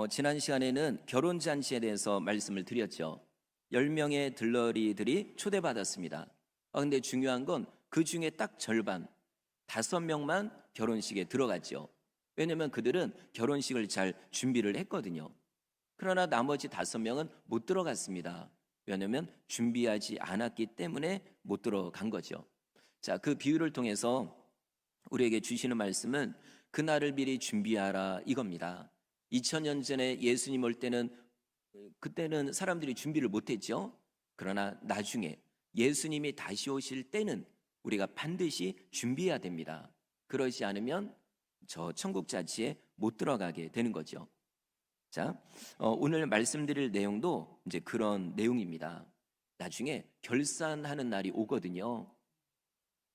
지난 시간에는 결혼잔치에 대해서 말씀을 드렸죠. 10명의 들러리들이 초대받았습니다. 근데 중요한 건 그 중에 딱 절반, 5명만 결혼식에 들어갔죠. 왜냐면 그들은 결혼식을 잘 준비를 했거든요. 그러나 나머지 5명은 못 들어갔습니다. 왜냐면 준비하지 않았기 때문에 못 들어간 거죠. 자, 그 비유를 통해서 우리에게 주시는 말씀은 그날을 미리 준비하라 이겁니다. 2000년 전에 예수님 올 때는 그때는 사람들이 준비를 못했죠. 그러나 나중에 예수님이 다시 오실 때는 우리가 반드시 준비해야 됩니다. 그러지 않으면 저 천국 자치에 못 들어가게 되는 거죠. 자, 오늘 말씀드릴 내용도 이제 그런 내용입니다. 나중에 결산하는 날이 오거든요.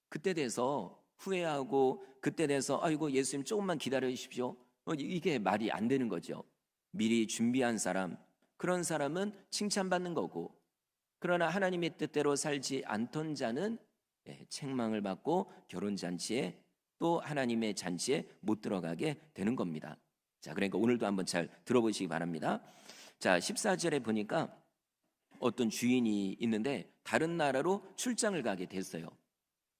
그때 돼서 후회하고 그때 돼서 아이고 예수님 조금만 기다려 주십시오. 이게 말이 안 되는 거죠. 미리 준비한 사람, 그런 사람은 칭찬받는 거고, 그러나 하나님의 뜻대로 살지 않던 자는 책망을 받고 결혼잔치에 또 하나님의 잔치에 못 들어가게 되는 겁니다. 자, 그러니까 오늘도 한번 잘 들어보시기 바랍니다. 자, 14절에 보니까 어떤 주인이 있는데 다른 나라로 출장을 가게 됐어요.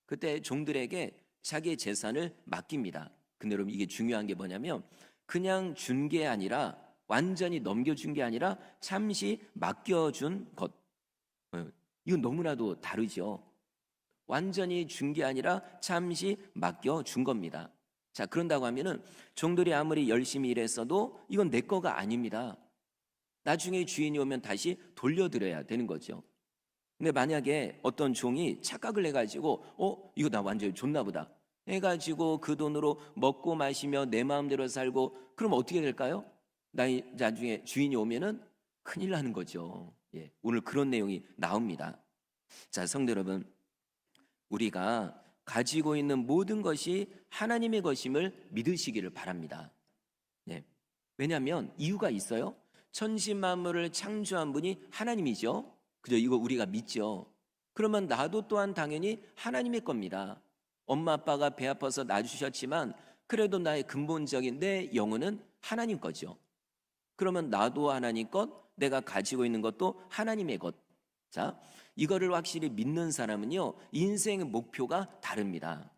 그때 종들에게 자기의 재산을 맡깁니다. 근데 여러분 이게 중요한 게 뭐냐면 그냥 준 게 아니라 완전히 넘겨준 게 아니라 잠시 맡겨준 것. 이건 너무나도 다르죠. 완전히 준 게 아니라 잠시 맡겨준 겁니다. 자, 그런다고 하면은 종들이 아무리 열심히 일했어도 이건 내 거가 아닙니다. 나중에 주인이 오면 다시 돌려드려야 되는 거죠. 근데 만약에 어떤 종이 착각을 해가지고 이거 나 완전히 줬나 보다 해가지고 그 돈으로 먹고 마시며 내 마음대로 살고 그럼 어떻게 될까요? 나중에 주인이 오면은 큰일 나는 거죠. 오늘 그런 내용이 나옵니다. 자, 성도 여러분, 우리가 가지고 있는 모든 것이 하나님의 것임을 믿으시기를 바랍니다. 왜냐하면 이유가 있어요. 천지 만물을 창조한 분이 하나님이죠. 그죠? 이거 우리가 믿죠. 그러면 나도 또한 당연히 하나님의 겁니다. 엄마 아빠가 배 아파서 낳아주셨지만 그래도 나의 근본적인 내 영혼은 하나님 거죠. 그러면 나도 하나님 것, 내가 가지고 있는 것도 하나님의 것. 자, 이거를 확실히 믿는 사람은요, 인생의 목표가 다릅니다.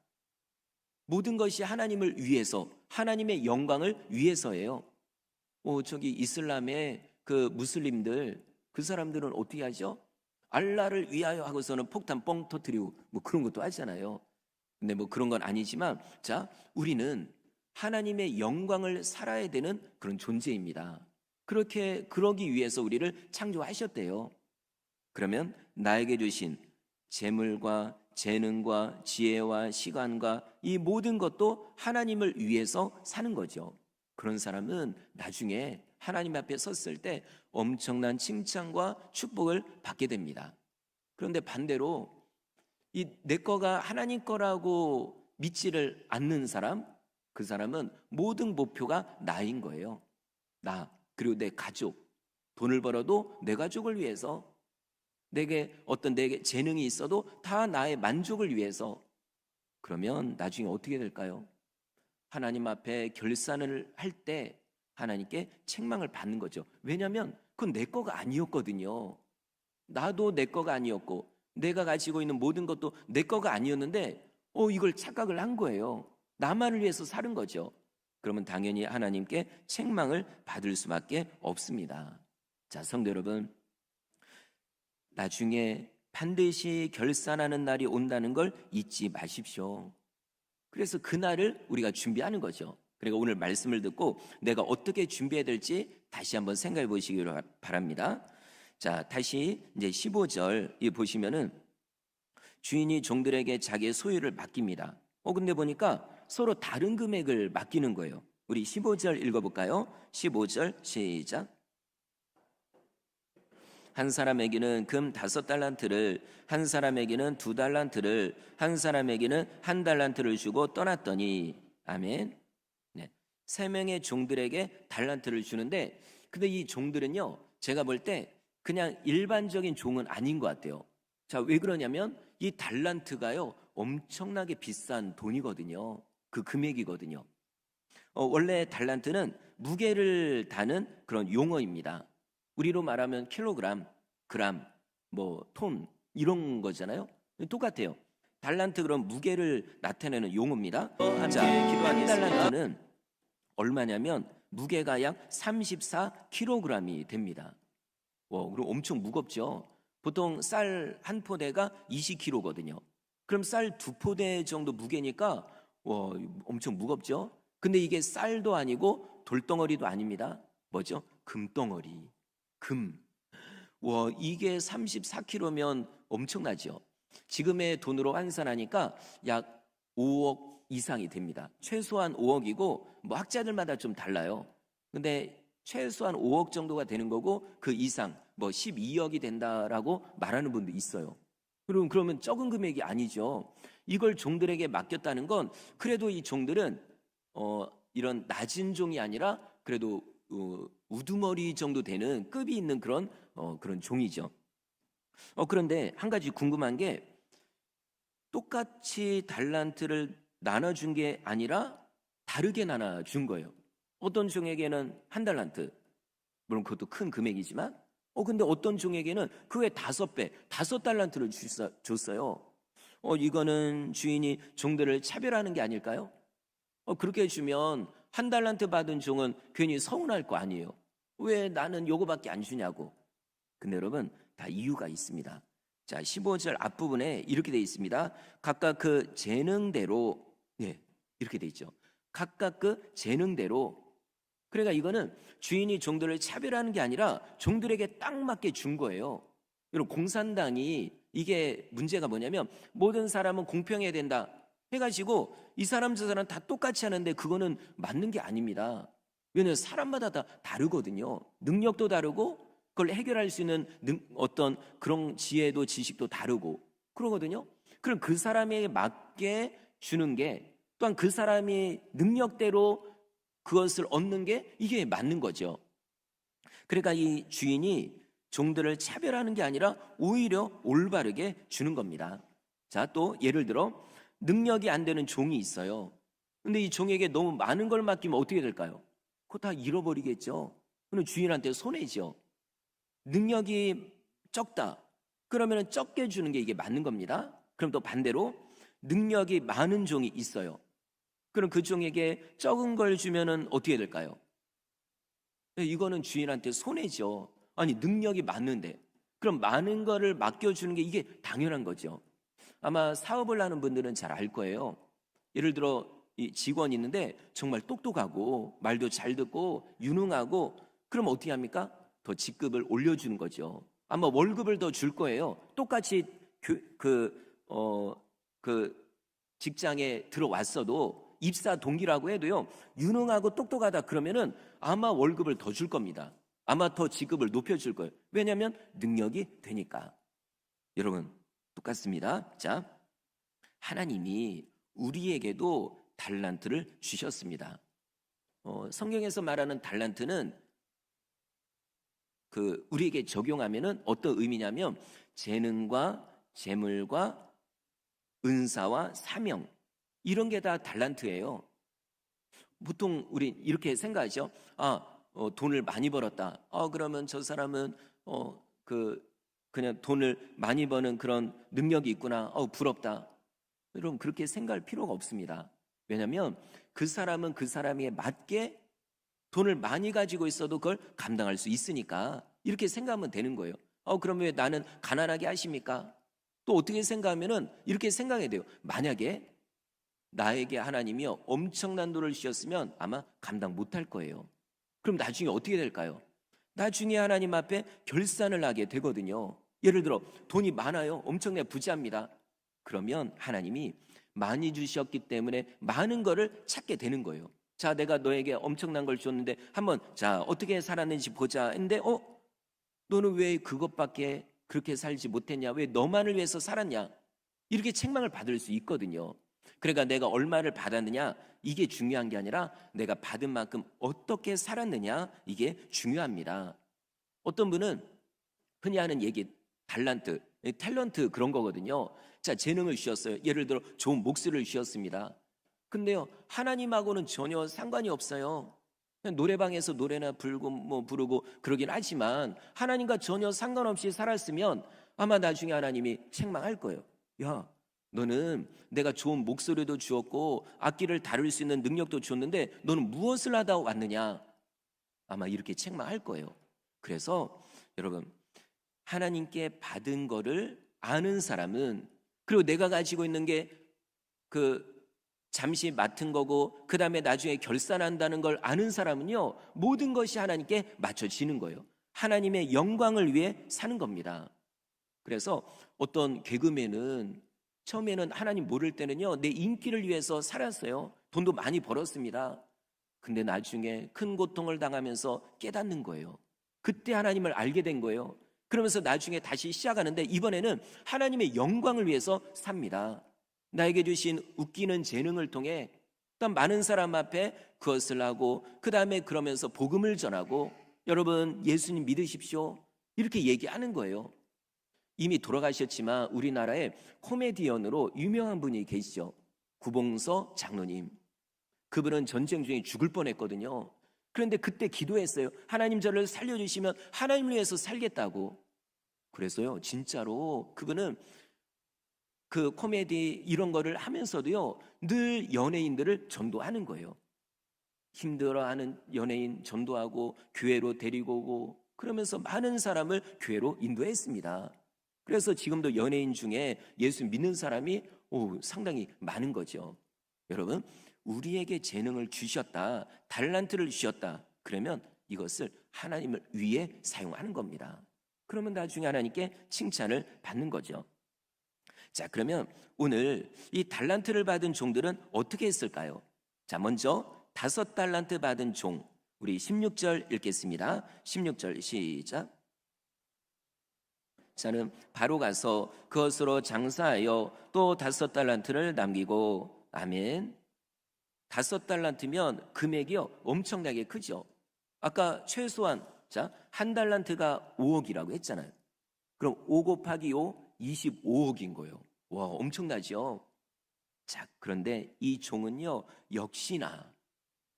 모든 것이 하나님을 위해서, 하나님의 영광을 위해서예요. 저기 이슬람의 그 무슬림들, 그 사람들은 어떻게 하죠? 알라를 위하여 하고서는 폭탄 뻥 터뜨리고 뭐 그런 것도 하잖아요. 근데 뭐 그런 건 아니지만, 자, 우리는 하나님의 영광을 살아야 되는 그런 존재입니다. 그러기 위해서 우리를 창조하셨대요. 그러면 나에게 주신 재물과 재능과 지혜와 시간과 이 모든 것도 하나님을 위해서 사는 거죠. 그런 사람은 나중에 하나님 앞에 섰을 때 엄청난 칭찬과 축복을 받게 됩니다. 그런데 반대로 이 내 거가 하나님 거라고 믿지를 않는 사람, 그 사람은 모든 목표가 나인 거예요. 나, 그리고 내 가족. 돈을 벌어도 내 가족을 위해서, 내게 재능이 있어도 다 나의 만족을 위해서. 그러면 나중에 어떻게 될까요? 하나님 앞에 결산을 할 때 하나님께 책망을 받는 거죠. 왜냐하면 그건 내 거가 아니었거든요. 나도 내 거가 아니었고 내가 가지고 있는 모든 것도 내 거가 아니었는데 이걸 착각을 한 거예요. 나만을 위해서 사는 거죠. 그러면 당연히 하나님께 책망을 받을 수밖에 없습니다. 자, 성도 여러분, 나중에 반드시 결산하는 날이 온다는 걸 잊지 마십시오. 그래서 그날을 우리가 준비하는 거죠. 그리고 오늘 말씀을 듣고 내가 어떻게 준비해야 될지 다시 한번 생각해 보시기 바랍니다. 자, 다시 이제 15절 보시면은 주인이 종들에게 자기의 소유를 맡깁니다. 근데 보니까 서로 다른 금액을 맡기는 거예요. 우리 15절 읽어볼까요? 15절 시작. 한 사람에게는 금 5달란트를, 한 사람에게는 2달란트를, 한 사람에게는 1달란트를 주고 떠났더니, 아멘. 3명의 종들에게 달란트를 주는데, 근데 이 종들은요, 제가 볼 때 그냥 일반적인 종은 아닌 것 같아요. 자, 왜 그러냐면 이 달란트가요, 엄청나게 비싼 돈이거든요. 그 금액이거든요. 원래 달란트는 무게를 다는 그런 용어입니다. 우리로 말하면 킬로그램, 그람, 뭐 톤 이런 거잖아요. 똑같아요. 달란트 그런 무게를 나타내는 용어입니다. 자, 한 달란트는 얼마냐면 무게가 약 34kg이 됩니다. 그럼 엄청 무겁죠. 보통 쌀 한 포대가 20kg거든요. 그럼 쌀 두 포대 정도 무게니까 엄청 무겁죠. 근데 이게 쌀도 아니고 돌덩어리도 아닙니다. 뭐죠? 금덩어리. 금. 이게 34kg면 엄청나죠. 지금의 돈으로 환산하니까 약 5억 이상이 됩니다. 최소한 5억이고 뭐 학자들마다 좀 달라요. 근데 최소한 5억 정도가 되는 거고 그 이상 뭐 12억이 된다라고 말하는 분도 있어요. 그러면 적은 금액이 아니죠. 이걸 종들에게 맡겼다는 건 그래도 이 종들은 이런 낮은 종이 아니라 그래도 우두머리 정도 되는 급이 있는 그런 종이죠. 그런데 한 가지 궁금한 게 똑같이 달란트를 나눠준 게 아니라 다르게 나눠준 거예요. 어떤 종에게는 한 달란트, 물론 그것도 큰 금액이지만 근데 어떤 종에게는 그 외 5배, 5달란트를 줬어요. 이거는 주인이 종들을 차별하는 게 아닐까요? 그렇게 해주면 한 달란트 받은 종은 괜히 서운할 거 아니에요. 왜 나는 요거밖에 안 주냐고. 근데 여러분 다 이유가 있습니다. 자, 15절 앞부분에 이렇게 돼 있습니다. 각각 그 재능대로, 이렇게 돼 있죠. 각각 그 재능대로. 그러니까 이거는 주인이 종들을 차별하는 게 아니라 종들에게 딱 맞게 준 거예요. 여러분 공산당이 이게 문제가 뭐냐면 모든 사람은 공평해야 된다 해가지고 이 사람 저 사람 다 똑같이 하는데 그거는 맞는 게 아닙니다. 왜냐하면 사람마다 다 다르거든요. 능력도 다르고 그걸 해결할 수 있는 어떤 그런 지혜도 지식도 다르고 그러거든요. 그럼 그 사람에 맞게 주는 게 또한 그 사람이 능력대로 그것을 얻는 게 이게 맞는 거죠. 그러니까 이 주인이 종들을 차별하는 게 아니라 오히려 올바르게 주는 겁니다. 자, 또 예를 들어 능력이 안 되는 종이 있어요. 근데 이 종에게 너무 많은 걸 맡기면 어떻게 될까요? 그거 다 잃어버리겠죠. 그럼 주인한테 손해죠. 능력이 적다. 그러면 적게 주는 게 이게 맞는 겁니다. 그럼 또 반대로 능력이 많은 종이 있어요. 그럼 그 종에게 적은 걸 주면은 어떻게 될까요? 이거는 주인한테 손해죠. 아니 능력이 많은데 그럼 많은 거를 맡겨주는 게 이게 당연한 거죠. 아마 사업을 하는 분들은 잘 알 거예요. 예를 들어 이 직원이 있는데 정말 똑똑하고 말도 잘 듣고 유능하고 그럼 어떻게 합니까? 더 직급을 올려주는 거죠. 아마 월급을 더 줄 거예요. 똑같이 그 직장에 들어왔어도 입사 동기라고 해도요 유능하고 똑똑하다 그러면은 아마 월급을 더 줄 겁니다. 아마 더 직급을 높여줄 거예요. 왜냐하면 능력이 되니까. 여러분 똑같습니다. 자, 하나님이 우리에게도 달란트를 주셨습니다. 성경에서 말하는 달란트는 우리에게 적용하면은 어떤 의미냐면 재능과 재물과 은사와 사명 이런 게 다 달란트예요. 보통 우리 이렇게 생각하죠. 돈을 많이 벌었다. 그러면 저 사람은 그냥 돈을 많이 버는 그런 능력이 있구나. 부럽다. 여러분 그렇게 생각할 필요가 없습니다. 왜냐하면 그 사람은 그 사람에 맞게 돈을 많이 가지고 있어도 그걸 감당할 수 있으니까 이렇게 생각하면 되는 거예요. 그럼 왜 나는 가난하게 하십니까? 또 어떻게 생각하면은 이렇게 생각해야 돼요. 만약에 나에게 하나님이요 엄청난 돈을 주셨으면 아마 감당 못할 거예요. 그럼 나중에 어떻게 될까요? 나중에 하나님 앞에 결산을 하게 되거든요. 예를 들어 돈이 많아요. 엄청나게 부자입니다. 그러면 하나님이 많이 주셨기 때문에 많은 거를 찾게 되는 거예요. 자, 내가 너에게 엄청난 걸 줬는데 한번 자 어떻게 살았는지 보자 했는데 너는 왜 그것밖에 그렇게 살지 못했냐? 왜 너만을 위해서 살았냐? 이렇게 책망을 받을 수 있거든요. 그러니까 내가 얼마를 받았느냐 이게 중요한 게 아니라 내가 받은 만큼 어떻게 살았느냐 이게 중요합니다. 어떤 분은 흔히 하는 얘기 달란트, 탤런트 그런 거거든요. 자, 재능을 주셨어요. 예를 들어 좋은 목소리를 주셨습니다. 근데요, 하나님하고는 전혀 상관이 없어요. 그냥 노래방에서 노래나 불고 뭐 부르고 그러긴 하지만 하나님과 전혀 상관없이 살았으면 아마 나중에 하나님이 책망할 거예요. 야, 너는 내가 좋은 목소리도 주었고 악기를 다룰 수 있는 능력도 줬는데 너는 무엇을 하다 왔느냐? 아마 이렇게 책망할 거예요. 그래서 여러분, 하나님께 받은 거를 아는 사람은, 그리고 내가 가지고 있는 게 잠시 맡은 거고 그 다음에 나중에 결산한다는 걸 아는 사람은요, 모든 것이 하나님께 맞춰지는 거예요. 하나님의 영광을 위해 사는 겁니다. 그래서 어떤 개그맨은 처음에는 하나님 모를 때는요, 내 인기를 위해서 살았어요. 돈도 많이 벌었습니다. 근데 나중에 큰 고통을 당하면서 깨닫는 거예요. 그때 하나님을 알게 된 거예요. 그러면서 나중에 다시 시작하는데 이번에는 하나님의 영광을 위해서 삽니다. 나에게 주신 웃기는 재능을 통해 일단 많은 사람 앞에 그것을 하고 그 다음에 그러면서 복음을 전하고, 여러분 예수님 믿으십시오, 이렇게 얘기하는 거예요. 이미 돌아가셨지만 우리나라에 코미디언으로 유명한 분이 계시죠. 구봉서 장로님. 그분은 전쟁 중에 죽을 뻔했거든요. 그런데 그때 기도했어요. 하나님 저를 살려주시면 하나님을 위해서 살겠다고. 그래서요, 진짜로 그분은 그 코미디 이런 거를 하면서도요, 늘 연예인들을 전도하는 거예요. 힘들어하는 연예인 전도하고 교회로 데리고 오고 그러면서 많은 사람을 교회로 인도했습니다. 그래서 지금도 연예인 중에 예수 믿는 사람이 상당히 많은 거죠. 여러분, 우리에게 재능을 주셨다, 달란트를 주셨다, 그러면 이것을 하나님을 위해 사용하는 겁니다. 그러면 나중에 하나님께 칭찬을 받는 거죠. 자, 그러면 오늘 이 달란트를 받은 종들은 어떻게 했을까요? 자, 먼저 5달란트 받은 종, 우리 16절 읽겠습니다. 16절 시작. 자는 바로 가서 그것으로 장사하여 또 5달란트를 남기고. 아멘. 5달란트면 금액이요, 엄청나게 크죠. 아까 최소한, 자, 1달란트가 5억이라고 했잖아요. 그럼 5 곱하기 5, 25억인 거예요. 와, 엄청나죠? 자, 그런데 이 종은요, 역시나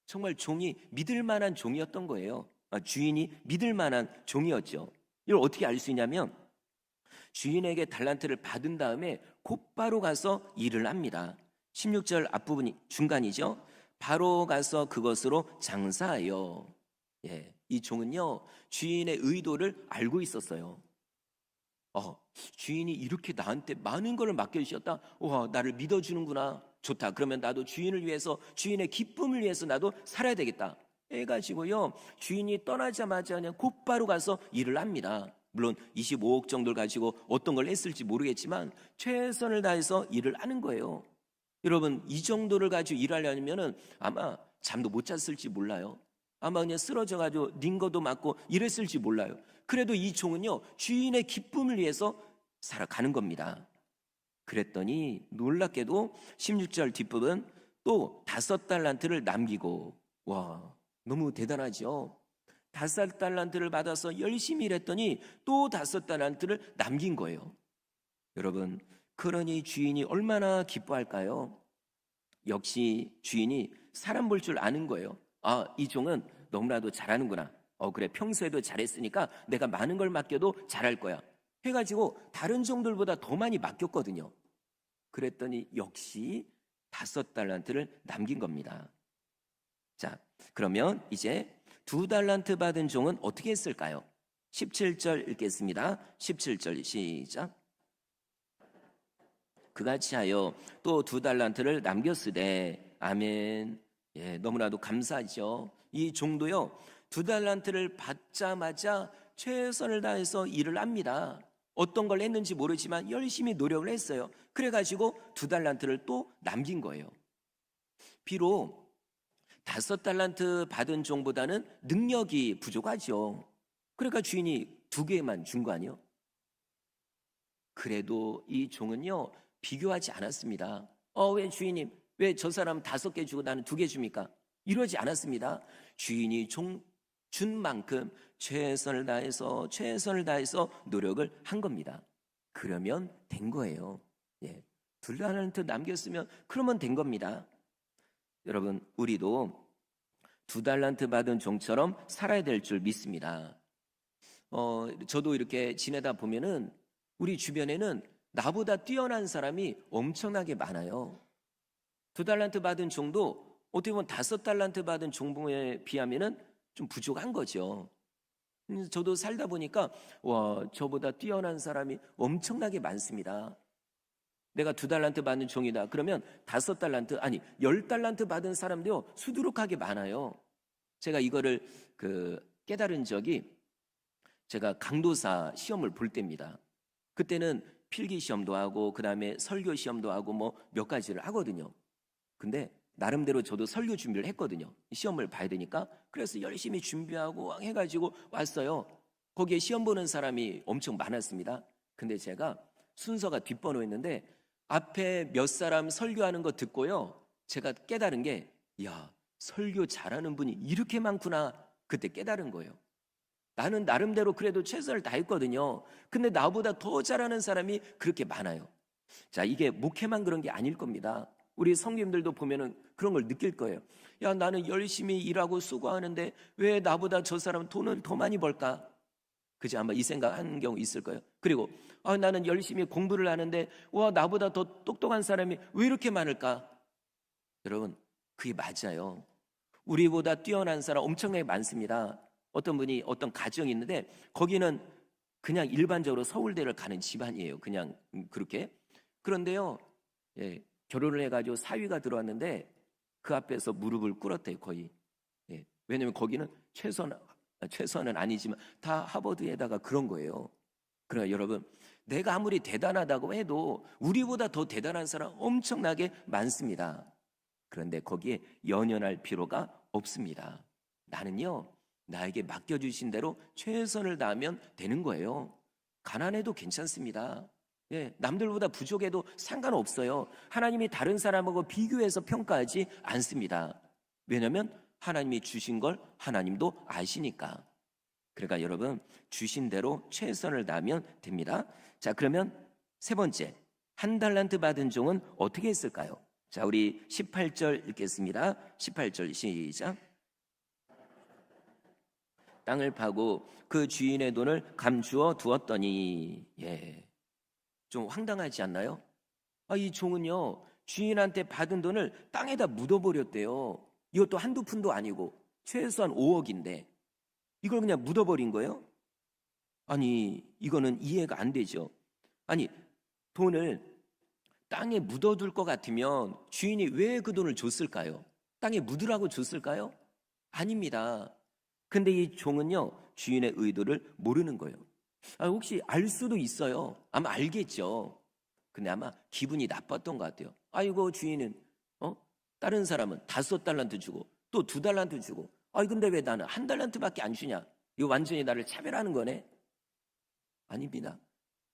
정말 종이 믿을 만한 종이었던 거예요. 주인이 믿을 만한 종이었죠. 이걸 어떻게 알 수 있냐면, 주인에게 달란트를 받은 다음에 곧바로 가서 일을 합니다. 16절 앞부분이 중간이죠. 바로 가서 그것으로 장사하여. 이 종은요, 주인의 의도를 알고 있었어요. 주인이 이렇게 나한테 많은 걸 맡겨주셨다. 와, 나를 믿어주는구나. 좋다. 그러면 나도 주인을 위해서, 주인의 기쁨을 위해서 나도 살아야 되겠다 해가지고요, 주인이 떠나자마자 그냥 곧바로 가서 일을 합니다. 물론 25억 정도를 가지고 어떤 걸 했을지 모르겠지만 최선을 다해서 일을 하는 거예요. 여러분, 이 정도를 가지고 일하려면 아마 잠도 못 잤을지 몰라요. 아마 그냥 쓰러져가지고 링거도 맞고 이랬을지 몰라요. 그래도 이 종은요, 주인의 기쁨을 위해서 살아가는 겁니다. 그랬더니 놀랍게도 16절 뒷부분 또 5달란트를 남기고. 와, 너무 대단하죠. 5달란트를 받아서 열심히 일했더니 또 5달란트를 남긴 거예요. 여러분, 그러니 주인이 얼마나 기뻐할까요? 역시 주인이 사람 볼 줄 아는 거예요. 이 종은 너무나도 잘하는구나. 그래, 평소에도 잘했으니까 내가 많은 걸 맡겨도 잘할 거야 해가지고 다른 종들보다 더 많이 맡겼거든요. 그랬더니 역시 5달란트를 남긴 겁니다. 자, 그러면 이제 2달란트 받은 종은 어떻게 했을까요? 17절 읽겠습니다. 17절 시작. 그같이 하여 또 2달란트를 남겼으되. 아멘. 너무나도 감사하죠. 이 종도요, 2달란트를 받자마자 최선을 다해서 일을 합니다. 어떤 걸 했는지 모르지만 열심히 노력을 했어요. 그래가지고 2달란트를 또 남긴 거예요. 비록 5달란트 받은 종보다는 능력이 부족하죠. 그러니까 주인이 2개만 준 거 아니에요? 그래도 이 종은요, 비교하지 않았습니다. 왜 주인님, 왜 저 사람 5개 주고 나는 2개 줍니까? 이러지 않았습니다. 주인이 준 만큼 최선을 다해서 노력을 한 겁니다. 그러면 된 거예요. 2달란트 남겼으면 그러면 된 겁니다. 여러분, 우리도 2달란트 받은 종처럼 살아야 될 줄 믿습니다. 저도 이렇게 지내다 보면은 우리 주변에는 나보다 뛰어난 사람이 엄청나게 많아요. 2달란트 받은 종도 어떻게 보면 5달란트 받은 종에 비하면은 좀 부족한 거죠. 저도 살다 보니까 와, 저보다 뛰어난 사람이 엄청나게 많습니다. 내가 2달란트 받는 종이다. 그러면 5달란트, 아니 10달란트 받은 사람도요 수두룩하게 많아요. 제가 이거를 깨달은 적이 제가 강도사 시험을 볼 때입니다. 그때는 필기 시험도 하고 그다음에 설교 시험도 하고 뭐 몇 가지를 하거든요. 근데 나름대로 저도 설교 준비를 했거든요. 시험을 봐야 되니까. 그래서 열심히 준비하고 해가지고 왔어요. 거기에 시험 보는 사람이 엄청 많았습니다. 근데 제가 순서가 뒷번호였는데 앞에 몇 사람 설교하는 거 듣고요, 제가 깨달은 게, 야, 설교 잘하는 분이 이렇게 많구나. 그때 깨달은 거예요. 나는 나름대로 그래도 최선을 다했거든요. 근데 나보다 더 잘하는 사람이 그렇게 많아요. 자, 이게 목회만 그런 게 아닐 겁니다. 우리 성도님들도 보면은 그런 걸 느낄 거예요. 야, 나는 열심히 일하고 수고하는데 왜 나보다 저 사람은 돈을 더 많이 벌까? 그죠? 아마 이 생각하는 경우 있을 거예요. 그리고 나는 열심히 공부를 하는데 와, 나보다 더 똑똑한 사람이 왜 이렇게 많을까? 여러분, 그게 맞아요. 우리보다 뛰어난 사람 엄청나게 많습니다. 어떤 분이 어떤 가정이 있는데 거기는 그냥 일반적으로 서울대를 가는 집안이에요. 그냥 그렇게. 그런데요, 결혼을 해가지고 사위가 들어왔는데 그 앞에서 무릎을 꿇었대요, 거의. 왜냐면 거기는 최선은 아니지만 다 하버드에다가 그런 거예요. 그러니까 여러분, 내가 아무리 대단하다고 해도 우리보다 더 대단한 사람 엄청나게 많습니다. 그런데 거기에 연연할 필요가 없습니다. 나는요, 나에게 맡겨주신 대로 최선을 다하면 되는 거예요. 가난해도 괜찮습니다. 남들보다 부족해도 상관없어요. 하나님이 다른 사람하고 비교해서 평가하지 않습니다. 왜냐하면 하나님이 주신 걸 하나님도 아시니까. 그러니까 여러분, 주신 대로 최선을 다하면 됩니다. 자, 그러면 세 번째, 1달란트 받은 종은 어떻게 했을까요? 자, 우리 18절 읽겠습니다. 18절 시작. 땅을 파고 그 주인의 돈을 감추어 두었더니. 좀 황당하지 않나요? 이 종은요, 주인한테 받은 돈을 땅에다 묻어버렸대요. 이것도 한두 푼도 아니고 최소한 5억인데 이걸 그냥 묻어버린 거예요? 아니, 이거는 이해가 안 되죠. 아니, 돈을 땅에 묻어둘 것 같으면 주인이 왜 그 돈을 줬을까요? 땅에 묻으라고 줬을까요? 아닙니다. 근데 이 종은요, 주인의 의도를 모르는 거예요. 혹시 알 수도 있어요. 아마 알겠죠. 근데 아마 기분이 나빴던 것 같아요. 아이고, 주인은 다른 사람은 5달란트 주고 또 2달란트 주고, 근데 왜 나는 1달란트밖에 안 주냐? 이거 완전히 나를 차별하는 거네. 아닙니다.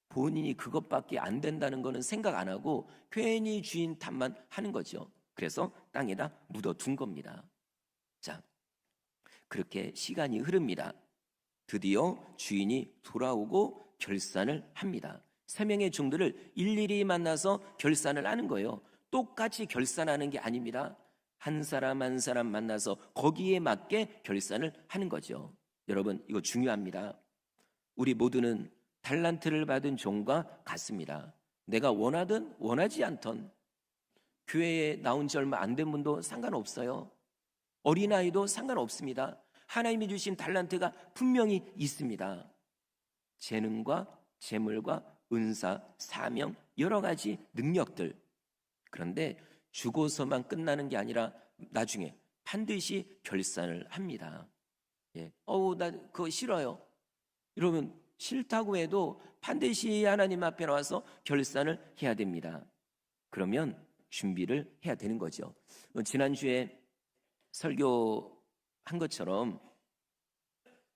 본인이 그것밖에 안 된다는 거는 생각 안 하고 괜히 주인 탓만 하는 거죠. 그래서 땅에다 묻어둔 겁니다. 자, 그렇게 시간이 흐릅니다. 드디어 주인이 돌아오고 결산을 합니다. 3명의 종들을 일일이 만나서 결산을 하는 거예요. 똑같이 결산하는 게 아닙니다. 한 사람 한 사람 만나서 거기에 맞게 결산을 하는 거죠. 여러분, 이거 중요합니다. 우리 모두는 달란트를 받은 종과 같습니다. 내가 원하든 원하지 않던, 교회에 나온 지 얼마 안 된 분도 상관없어요. 어린아이도 상관없습니다. 하나님이 주신 달란트가 분명히 있습니다. 재능과 재물과 은사, 사명, 여러 가지 능력들. 그런데 주고서만 끝나는 게 아니라 나중에 반드시 결산을 합니다. 나 그거 싫어요. 이러면 싫다고 해도 반드시 하나님 앞에 나와서 결산을 해야 됩니다. 그러면 준비를 해야 되는 거죠. 지난주에 설교한 것처럼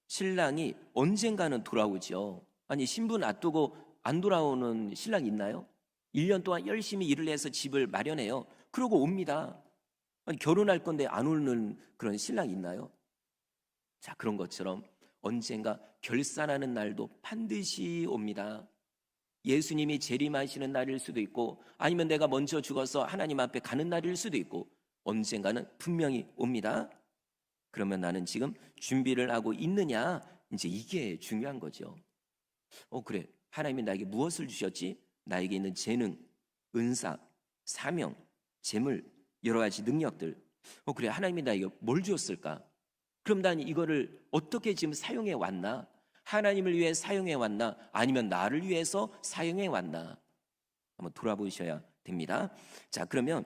신랑이 언젠가는 돌아오죠. 아니, 신부 놔두고 안 돌아오는 신랑 있나요? 1년 동안 열심히 일을 해서 집을 마련해요. 그러고 옵니다. 아니, 결혼할 건데 안 오는 그런 신랑 있나요? 자, 그런 것처럼 언젠가 결산하는 날도 반드시 옵니다. 예수님이 재림하시는 날일 수도 있고, 아니면 내가 먼저 죽어서 하나님 앞에 가는 날일 수도 있고, 언젠가는 분명히 옵니다. 그러면 나는 지금 준비를 하고 있느냐? 이제 이게 중요한 거죠. 그래. 하나님이 나에게 무엇을 주셨지? 나에게 있는 재능, 은사, 사명, 재물, 여러 가지 능력들. 그래. 하나님이 나에게 뭘 주었을까? 그럼 난 이거를 어떻게 지금 사용해 왔나? 하나님을 위해 사용해 왔나? 아니면 나를 위해서 사용해 왔나? 한번 돌아보셔야 됩니다. 자, 그러면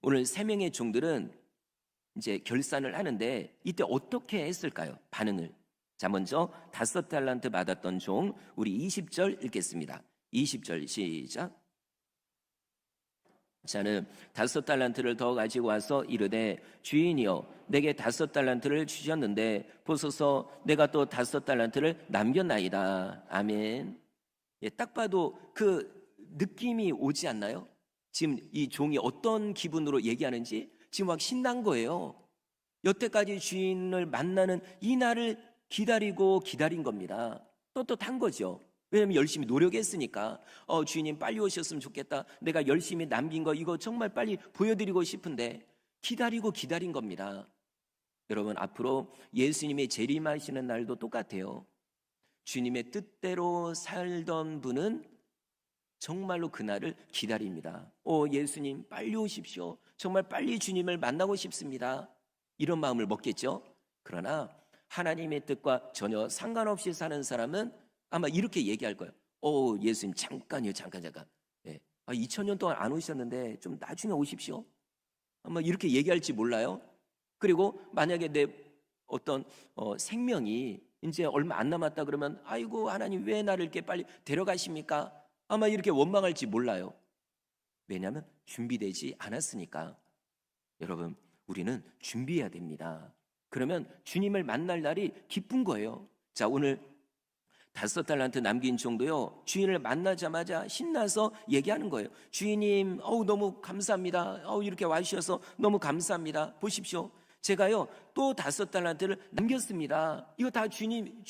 오늘 3명의 종들은 이제 결산을 하는데 이때 어떻게 했을까요? 반응을. 자, 먼저 5달란트 받았던 종, 우리 20절 읽겠습니다. 20절 시작. 자는 5달란트를 더 가지고 와서 이르되 주인이여 내게 5달란트를 주셨는데 보소서 내가 또 5달란트를 남겼나이다. 아멘. 예, 딱 봐도 그 느낌이 오지 않나요? 지금 이 종이 어떤 기분으로 얘기하는지 지금 막 신난 거예요. 여태까지 주인을 만나는 이 날을 기다린 겁니다. 떳떳한 거죠. 왜냐하면 열심히 노력했으니까. 주인님 빨리 오셨으면 좋겠다. 내가 열심히 남긴 거 이거 정말 빨리 보여드리고 싶은데 기다린 겁니다. 여러분, 앞으로 예수님의 재림하시는 날도 똑같아요. 주님의 뜻대로 살던 분은 정말로 그날을 기다립니다. 예수님 빨리 오십시오. 정말 빨리 주님을 만나고 싶습니다. 이런 마음을 먹겠죠. 그러나 하나님의 뜻과 전혀 상관없이 사는 사람은 아마 이렇게 얘기할 거예요. 예수님 잠깐요, 잠깐. 예. 2000년 동안 안 오셨는데 좀 나중에 오십시오. 아마 이렇게 얘기할지 몰라요. 그리고 만약에 내 어떤 생명이 이제 얼마 안 남았다 그러면 아이고 하나님 왜 나를 이렇게 빨리 데려가십니까? 아마 이렇게 원망할지 몰라요. 왜냐하면 준비되지 않았으니까. 여러분, 우리는 준비해야 됩니다. 그러면 주님을 만날 날이 기쁜 거예요. 자, 오늘 5달란트 남긴 종도요, 주인을 만나자마자 신나서 얘기하는 거예요. 주인님, 너무 감사합니다. 이렇게 와주셔서 너무 감사합니다. 보십시오. 제가요, 또 5달란트를 남겼습니다. 이거 다 주인님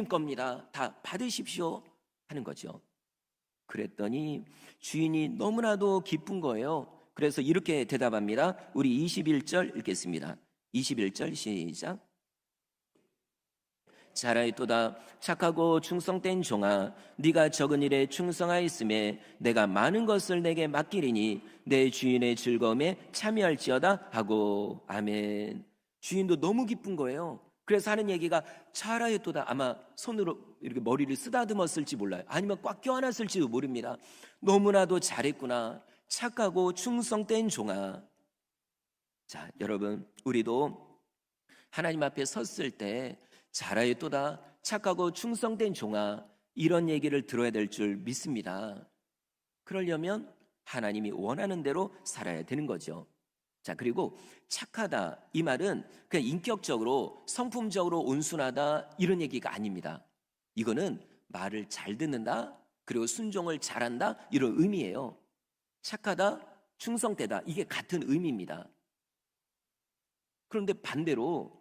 겁니다. 다 받으십시오. 하는 거죠. 그랬더니 주인이 너무나도 기쁜 거예요. 그래서 이렇게 대답합니다. 우리 21절 읽겠습니다. 21절 시작. 잘하였도다 착하고 충성된 종아, 네가 적은 일에 충성하였음에 내가 많은 것을 내게 맡기리니 내 주인의 즐거움에 참여할지어다 하고. 아멘. 주인도 너무 기쁜 거예요. 그래서 하는 얘기가 잘하였도다. 아마 손으로 이렇게 머리를 쓰다듬었을지 몰라요. 아니면 꽉 껴안았을지도 모릅니다. 너무나도 잘했구나. 착하고 충성된 종아. 자, 여러분, 우리도 하나님 앞에 섰을 때 잘하였도다 착하고 충성된 종아, 이런 얘기를 들어야 될 줄 믿습니다. 그러려면 하나님이 원하는 대로 살아야 되는 거죠. 자, 그리고 착하다, 이 말은 그냥 인격적으로 성품적으로 온순하다 이런 얘기가 아닙니다. 이거는 말을 잘 듣는다, 그리고 순종을 잘한다, 이런 의미예요. 착하다, 충성되다, 이게 같은 의미입니다. 그런데 반대로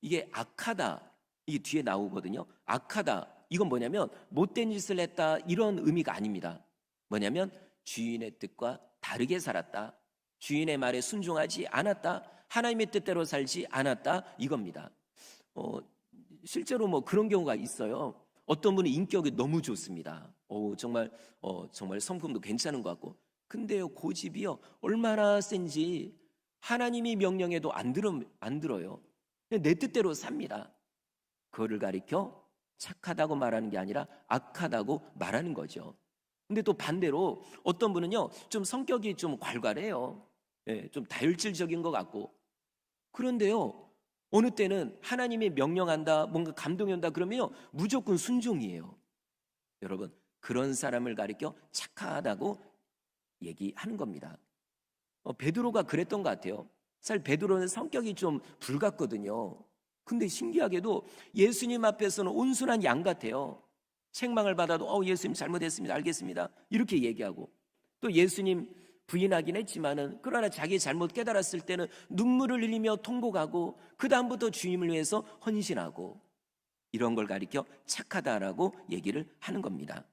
이게 악하다, 이게 뒤에 나오거든요. 악하다, 이건 뭐냐면 못된 짓을 했다, 이런 의미가 아닙니다. 뭐냐면 주인의 뜻과 다르게 살았다, 주인의 말에 순종하지 않았다, 하나님의 뜻대로 살지 않았다, 이겁니다. 실제로 뭐 그런 경우가 있어요. 어떤 분은 인격이 너무 좋습니다. 정말 성품도 괜찮은 것 같고, 근데요, 고집이요 얼마나 센지 하나님이 명령해도 안 들어요. 내 뜻대로 삽니다. 그거를 가리켜 착하다고 말하는 게 아니라 악하다고 말하는 거죠. 근데 또 반대로 어떤 분은요, 좀 성격이 좀 괄괄해요. 좀 다혈질적인 것 같고. 그런데요, 어느 때는 하나님이 명령한다, 뭔가 감동이 온다 그러면요, 무조건 순종이에요. 여러분, 그런 사람을 가리켜 착하다고 얘기하는 겁니다. 베드로가 그랬던 것 같아요. 사실 베드로는 성격이 좀 불같거든요. 근데 신기하게도 예수님 앞에서는 온순한 양 같아요. 책망을 받아도 예수님 잘못했습니다, 알겠습니다, 이렇게 얘기하고, 또 예수님 부인하긴 했지만은 그러나 자기 잘못 깨달았을 때는 눈물을 흘리며 통곡하고 그 다음부터 주님을 위해서 헌신하고, 이런 걸 가리켜 착하다라고 얘기를 하는 겁니다.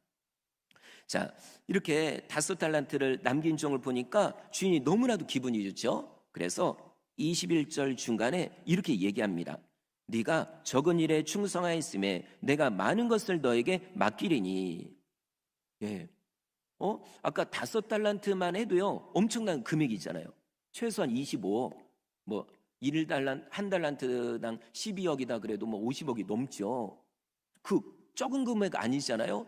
자, 이렇게 5달란트를 남긴 종을 보니까 주인이 너무나도 기분이 좋죠. 그래서 21절 중간에 이렇게 얘기합니다. 네가 적은 일에 충성하였음에 내가 많은 것을 너에게 맡기리니. 예. 아까 5달란트만 해도요, 엄청난 금액이잖아요. 최소한 25억, 뭐, 한 달란트당 12억이다 그래도 뭐 50억이 넘죠. 그 적은 금액 아니잖아요.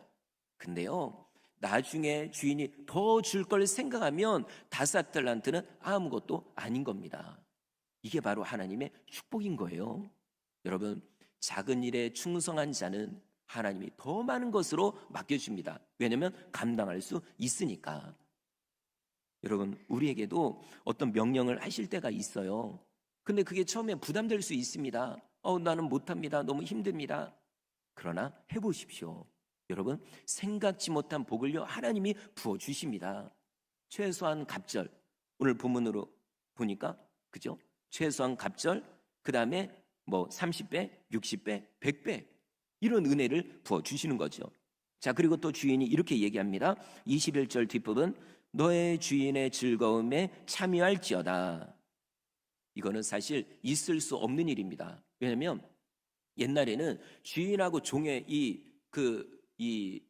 근데요, 나중에 주인이 더 줄 걸 생각하면 5달란트는 아무것도 아닌 겁니다. 이게 바로 하나님의 축복인 거예요. 여러분, 작은 일에 충성한 자는 하나님이 더 많은 것으로 맡겨줍니다. 왜냐하면 감당할 수 있으니까. 여러분, 우리에게도 어떤 명령을 하실 때가 있어요. 근데 그게 처음에 부담될 수 있습니다. 나는 못합니다. 너무 힘듭니다. 그러나 해보십시오. 여러분, 생각지 못한 복을요, 하나님이 부어주십니다. 최소한 갑절, 오늘 본문으로 보니까, 그죠? 최소한 갑절, 그 다음에 뭐 30배, 60배, 100배, 이런 은혜를 부어주시는 거죠. 자, 그리고 또 주인이 이렇게 얘기합니다. 21절 뒷부분, 너의 주인의 즐거움에 참여할지어다. 이거는 사실 있을 수 없는 일입니다. 왜냐하면 옛날에는 주인하고 종의 이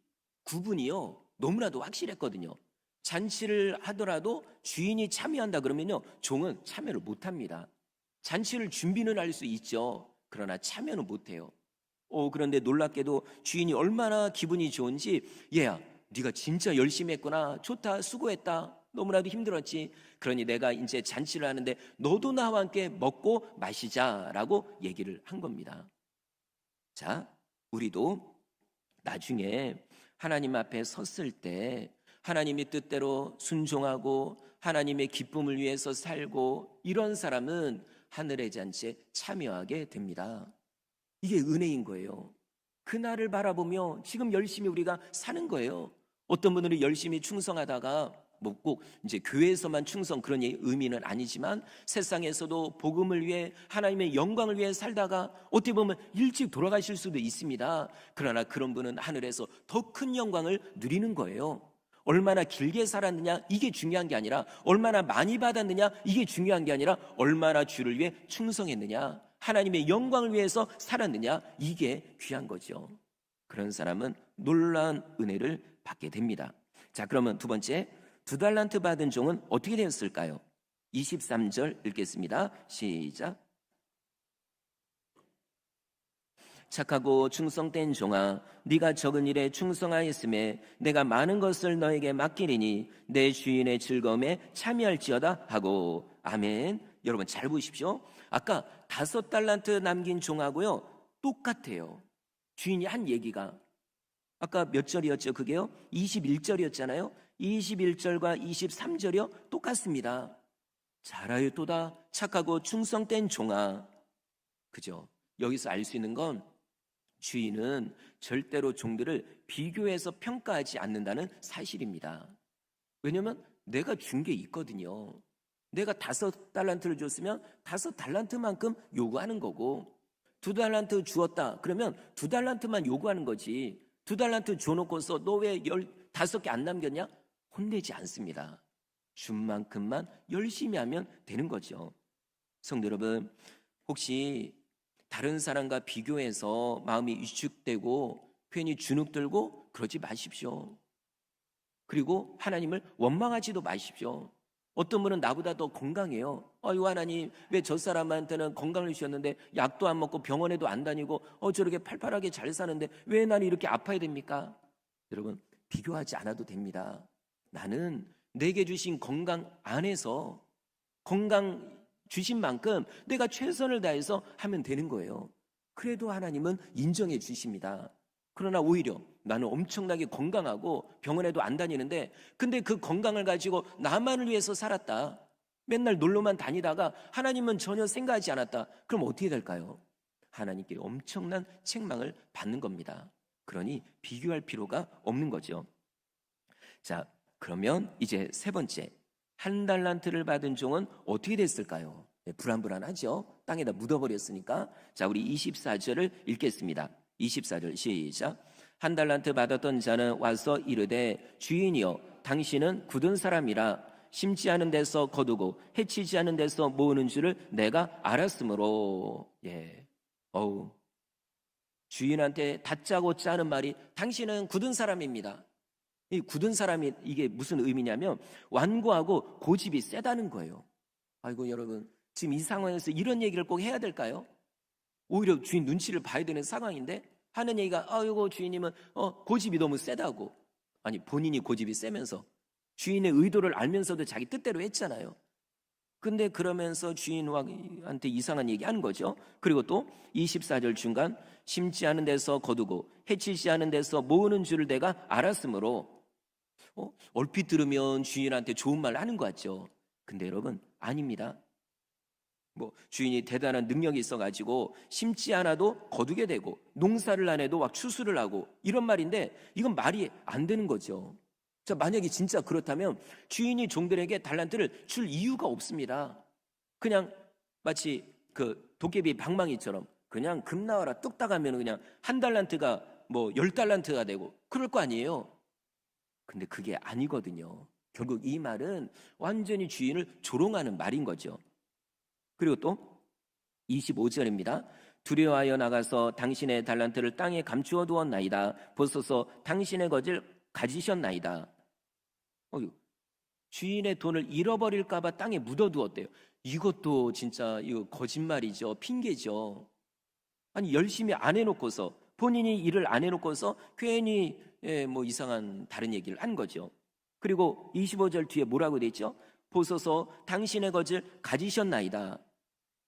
구분이요, 너무나도 확실했거든요. 잔치를 하더라도 주인이 참여한다 그러면요, 종은 참여를 못합니다. 잔치를 준비는 할 수 있죠. 그러나 참여는 못해요. 그런데 놀랍게도 주인이 얼마나 기분이 좋은지, 얘야, 네가 진짜 열심히 했구나. 좋다, 수고했다. 너무나도 힘들었지. 그러니 내가 이제 잔치를 하는데 너도 나와 함께 먹고 마시자라고 얘기를 한 겁니다. 자, 우리도 나중에 하나님 앞에 섰을 때 하나님의 뜻대로 순종하고 하나님의 기쁨을 위해서 살고, 이런 사람은 하늘의 잔치에 참여하게 됩니다. 이게 은혜인 거예요. 그날을 바라보며 지금 열심히 우리가 사는 거예요. 어떤 분들은 열심히 충성하다가 뭐 꼭 이제 교회에서만 충성, 그런 의미는 아니지만 세상에서도 복음을 위해 하나님의 영광을 위해 살다가 어떻게 보면 일찍 돌아가실 수도 있습니다. 그러나 그런 분은 하늘에서 더 큰 영광을 누리는 거예요. 얼마나 길게 살았느냐, 이게 중요한 게 아니라, 얼마나 많이 받았느냐, 이게 중요한 게 아니라, 얼마나 주를 위해 충성했느냐, 하나님의 영광을 위해서 살았느냐, 이게 귀한 거죠. 그런 사람은 놀라운 은혜를 받게 됩니다. 자, 그러면 두 번째, 2달란트 받은 종은 어떻게 되었을까요? 23절 읽겠습니다. 시작. 착하고 충성된 종아, 네가 적은 일에 충성하였음에 내가 많은 것을 너에게 맡기리니 내 주인의 즐거움에 참여할지어다 하고. 아멘. 여러분 잘 보십시오. 아까 5달란트 남긴 종하고요, 똑같아요. 주인이 한 얘기가. 아까 몇 절이었죠? 그게요? 21절이었잖아요. 21절과 23절이요, 똑같습니다. 잘하였도다, 착하고 충성된 종아. 그죠? 여기서 알 수 있는 건 주인은 절대로 종들을 비교해서 평가하지 않는다는 사실입니다. 왜냐하면 내가 준 게 있거든요. 내가 5달란트를 줬으면 5달란트만큼 요구하는 거고, 2달란트 주었다 그러면 2달란트만 요구하는 거지, 2달란트 줘놓고서 너 왜 15개 안 남겼냐? 혼내지 않습니다. 준 만큼만 열심히 하면 되는 거죠. 성도 여러분, 혹시 다른 사람과 비교해서 마음이 위축되고 괜히 주눅들고 그러지 마십시오. 그리고 하나님을 원망하지도 마십시오. 어떤 분은 나보다 더 건강해요. 아유, 하나님, 왜 저 사람한테는 건강을 주셨는데 약도 안 먹고 병원에도 안 다니고 저렇게 팔팔하게 잘 사는데 왜 나는 이렇게 아파야 됩니까? 여러분, 비교하지 않아도 됩니다. 나는 내게 주신 건강 안에서 건강 주신 만큼 내가 최선을 다해서 하면 되는 거예요. 그래도 하나님은 인정해 주십니다. 그러나 오히려 나는 엄청나게 건강하고 병원에도 안 다니는데, 근데 그 건강을 가지고 나만을 위해서 살았다, 맨날 놀러만 다니다가 하나님은 전혀 생각하지 않았다, 그럼 어떻게 될까요? 하나님께 엄청난 책망을 받는 겁니다. 그러니 비교할 필요가 없는 거죠. 자, 그러면 이제 세 번째, 1달란트를 받은 종은 어떻게 됐을까요? 불안불안하죠? 땅에다 묻어버렸으니까. 자, 우리 24절을 읽겠습니다. 24절 시작. 한 달란트 받았던 자는 와서 이르되 주인이여 당신은 굳은 사람이라 심지 않은 데서 거두고 해치지 않은 데서 모으는 줄을 내가 알았으므로. 어우, 주인한테 다짜고짜 하는 말이 당신은 굳은 사람입니다. 이 굳은 사람이 이게 무슨 의미냐면 완고하고 고집이 세다는 거예요. 아이고 여러분, 지금 이 상황에서 이런 얘기를 꼭 해야 될까요? 오히려 주인 눈치를 봐야 되는 상황인데 하는 얘기가 아이고 주인님은 고집이 너무 세다고. 아니 본인이 고집이 세면서 주인의 의도를 알면서도 자기 뜻대로 했잖아요. 근데 그러면서 주인한테 이상한 얘기 한 거죠. 그리고 또 24절 중간 심지 않은 데서 거두고 해치지 않은 데서 모으는 줄을 내가 알았으므로. 얼핏 들으면 주인한테 좋은 말 하는 것 같죠. 근데 여러분 아닙니다. 주인이 대단한 능력이 있어가지고 심지 않아도 거두게 되고 농사를 안 해도 막 추수를 하고 이런 말인데 이건 말이 안 되는 거죠. 자, 만약에 진짜 그렇다면 주인이 종들에게 달란트를 줄 이유가 없습니다. 그냥 마치 그 도깨비 방망이처럼 그냥 금 나와라 뚝딱 하면 그냥 한 달란트가 10달란트가 되고 그럴 거 아니에요. 근데 그게 아니거든요. 결국 이 말은 완전히 주인을 조롱하는 말인 거죠. 그리고 또 25절입니다. 두려워하여 나가서 당신의 달란트를 땅에 감추어 두었나이다. 보소서 당신의 것을 가지셨나이다. 주인의 돈을 잃어버릴까 봐 땅에 묻어두었대요. 이것도 진짜 이거 거짓말이죠. 핑계죠. 아니 열심히 안 해놓고서 본인이 일을 안 해놓고서 괜히 이상한 다른 얘기를 한 거죠. 그리고 25절 뒤에 뭐라고 돼 있죠? 보소서 당신의 것을 가지셨나이다.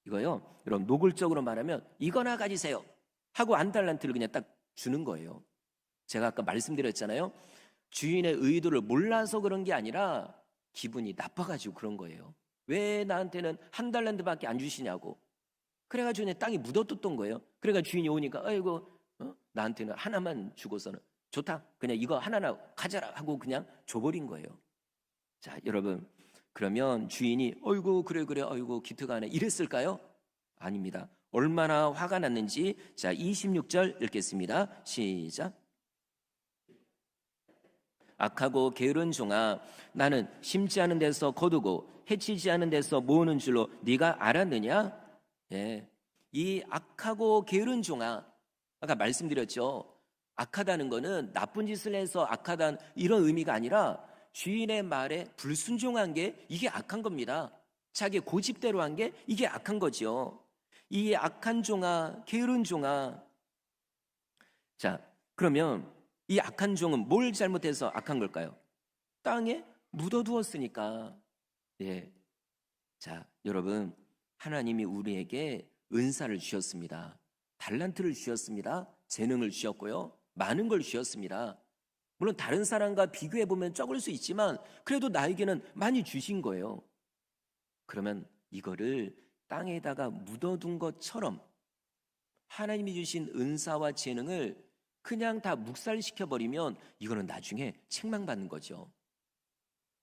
이거요 여러분 노골적으로 말하면 이거나 가지세요 하고 한 달란트를 그냥 딱 주는 거예요. 제가 아까 말씀드렸잖아요. 주인의 의도를 몰라서 그런 게 아니라 기분이 나빠가지고 그런 거예요. 왜 나한테는 한 달란트밖에 안 주시냐고. 그래가지고 그냥 땅에 묻어뒀던 거예요. 그래가지고 주인이 오니까 아이고 나한테는 하나만 주고서는 좋다 그냥 이거 하나나 가져라 하고 그냥 줘버린 거예요. 자 여러분, 그러면 주인이 어이구 그래 어이구 기특하네 이랬을까요? 아닙니다. 얼마나 화가 났는지 자 26절 읽겠습니다. 시작. 악하고 게으른 종아 나는 심지 않은 데서 거두고 해치지 않은 데서 모으는 줄로 네가 알았느냐? 이 악하고 게으른 종아, 아까 말씀드렸죠. 악하다는 거는 나쁜 짓을 해서 악하다는 이런 의미가 아니라 주인의 말에 불순종한 게 이게 악한 겁니다. 자기 고집대로 한 게 이게 악한 거죠. 이 악한 종아, 게으른 종아. 자, 그러면 이 악한 종은 뭘 잘못해서 악한 걸까요? 땅에 묻어두었으니까. 자, 여러분, 하나님이 우리에게 은사를 주셨습니다. 달란트를 주셨습니다. 재능을 주셨고요. 많은 걸 주셨습니다. 물론 다른 사람과 비교해 보면 적을 수 있지만 그래도 나에게는 많이 주신 거예요. 그러면 이거를 땅에다가 묻어둔 것처럼 하나님이 주신 은사와 재능을 그냥 다 묵살시켜버리면 이거는 나중에 책망받는 거죠.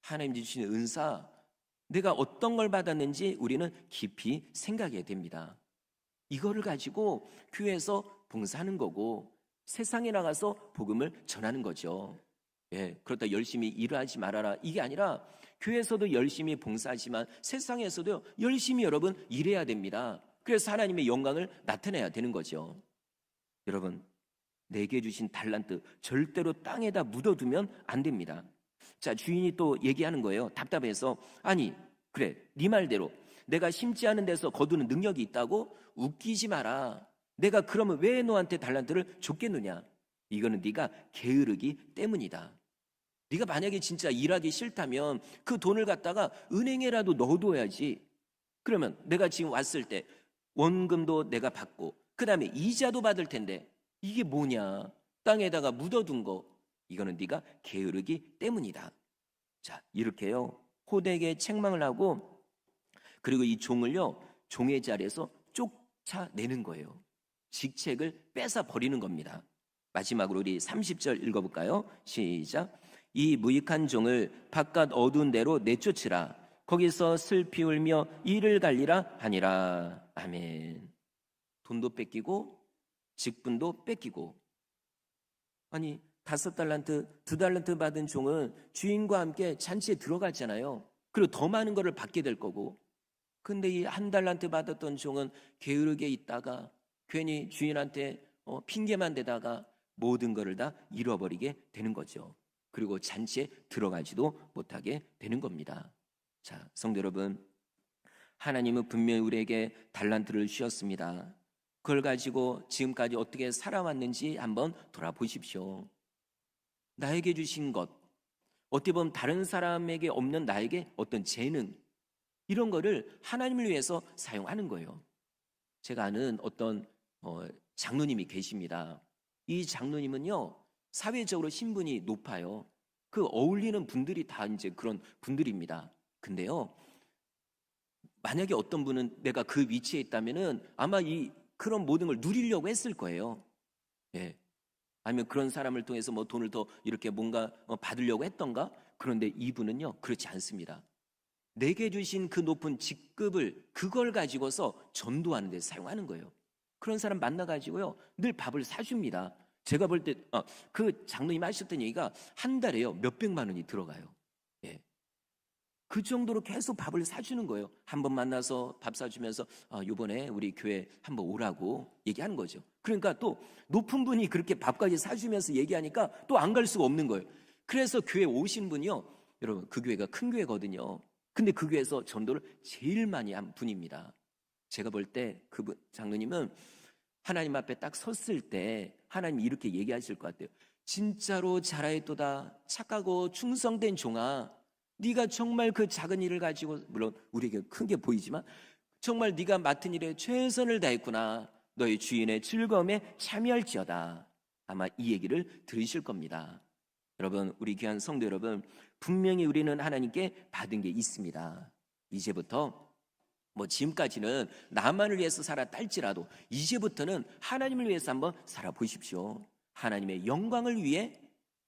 하나님이 주신 은사, 내가 어떤 걸 받았는지 우리는 깊이 생각해야 됩니다. 이거를 가지고 교회에서 봉사하는 거고 세상에 나가서 복음을 전하는 거죠. 그렇다 열심히 일하지 말아라 이게 아니라 교회에서도 열심히 봉사하지만 세상에서도 열심히 여러분 일해야 됩니다. 그래서 하나님의 영광을 나타내야 되는 거죠. 여러분, 내게 주신 달란트 절대로 땅에다 묻어두면 안 됩니다. 자, 주인이 또 얘기하는 거예요. 답답해서 아니 그래 네 말대로 내가 심지 않은 데서 거두는 능력이 있다고? 웃기지 마라. 내가 그러면 왜 너한테 달란트를 줬겠느냐? 이거는 네가 게으르기 때문이다. 네가 만약에 진짜 일하기 싫다면 그 돈을 갖다가 은행에라도 넣어둬야지. 그러면 내가 지금 왔을 때 원금도 내가 받고 그 다음에 이자도 받을 텐데 이게 뭐냐? 땅에다가 묻어둔 거. 이거는 네가 게으르기 때문이다. 자, 이렇게요 호되게 책망을 하고 그리고 이 종을요 종의 자리에서 쫓아내는 거예요. 직책을 뺏어 버리는 겁니다. 마지막으로 우리 30절 읽어볼까요? 시작. 이 무익한 종을 바깥 어두운 데로 내쫓으라. 거기서 슬피 울며 이를 갈리라 하니라. 아멘. 돈도 뺏기고 직분도 뺏기고 아니 5달란트, 2달란트 받은 종은 주인과 함께 잔치에 들어갔잖아요. 그리고 더 많은 것을 받게 될 거고, 근데 이 1달란트 받았던 종은 게으르게 있다가 괜히 주인한테 핑계만 대다가 모든 것을 다 잃어버리게 되는 거죠. 그리고 잔치에 들어가지도 못하게 되는 겁니다. 자, 성도 여러분, 하나님은 분명히 우리에게 달란트를 주셨습니다. 그걸 가지고 지금까지 어떻게 살아왔는지 한번 돌아보십시오. 나에게 주신 것, 어떻게 보면 다른 사람에게 없는 나에게 어떤 재능, 이런 거를 하나님을 위해서 사용하는 거예요. 제가 아는 어떤 장로님이 계십니다. 이 장로님은요, 사회적으로 신분이 높아요. 그 어울리는 분들이 다 이제 그런 분들입니다. 근데요, 만약에 어떤 분은 내가 그 위치에 있다면은 아마 그런 모든 걸 누리려고 했을 거예요. 예. 아니면 그런 사람을 통해서 뭐 돈을 더 이렇게 뭔가 받으려고 했던가? 그런데 이분은요, 그렇지 않습니다. 내게 주신 그 높은 직급을 그걸 가지고서 전도하는 데 사용하는 거예요. 그런 사람 만나가지고요, 늘 밥을 사줍니다. 제가 볼 때 그 장로님 하셨던 얘기가 한 달에요 몇백만 원이 들어가요. 예. 그 정도로 계속 밥을 사주는 거예요. 한 번 만나서 밥 사주면서 이번에 우리 교회 한번 오라고 얘기하는 거죠. 그러니까 또 높은 분이 그렇게 밥까지 사주면서 얘기하니까 또 안 갈 수가 없는 거예요. 그래서 교회 오신 분이요, 여러분 그 교회가 큰 교회거든요. 근데 그 교회에서 전도를 제일 많이 한 분입니다. 제가 볼 때 그분 장로님은 하나님 앞에 딱 섰을 때 하나님이 이렇게 얘기하실 것 같아요. 진짜로 잘하였도다 착하고 충성된 종아, 네가 정말 그 작은 일을 가지고, 물론 우리에게 큰 게 보이지만 정말 네가 맡은 일에 최선을 다했구나. 너희 주인의 즐거움에 참여할지어다. 아마 이 얘기를 들으실 겁니다. 여러분, 우리 귀한 성도 여러분, 분명히 우리는 하나님께 받은 게 있습니다. 이제부터 뭐 지금까지는 나만을 위해서 살았다 할지라도 이제부터는 하나님을 위해서 한번 살아보십시오. 하나님의 영광을 위해,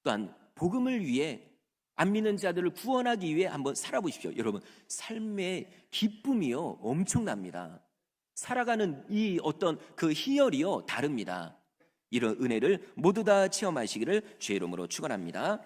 또한 복음을 위해, 안 믿는 자들을 구원하기 위해 한번 살아보십시오. 여러분, 삶의 기쁨이요 엄청납니다. 살아가는 이 어떤 그 희열이요 다릅니다. 이런 은혜를 모두 다 체험하시기를 주의 이름으로 축원합니다.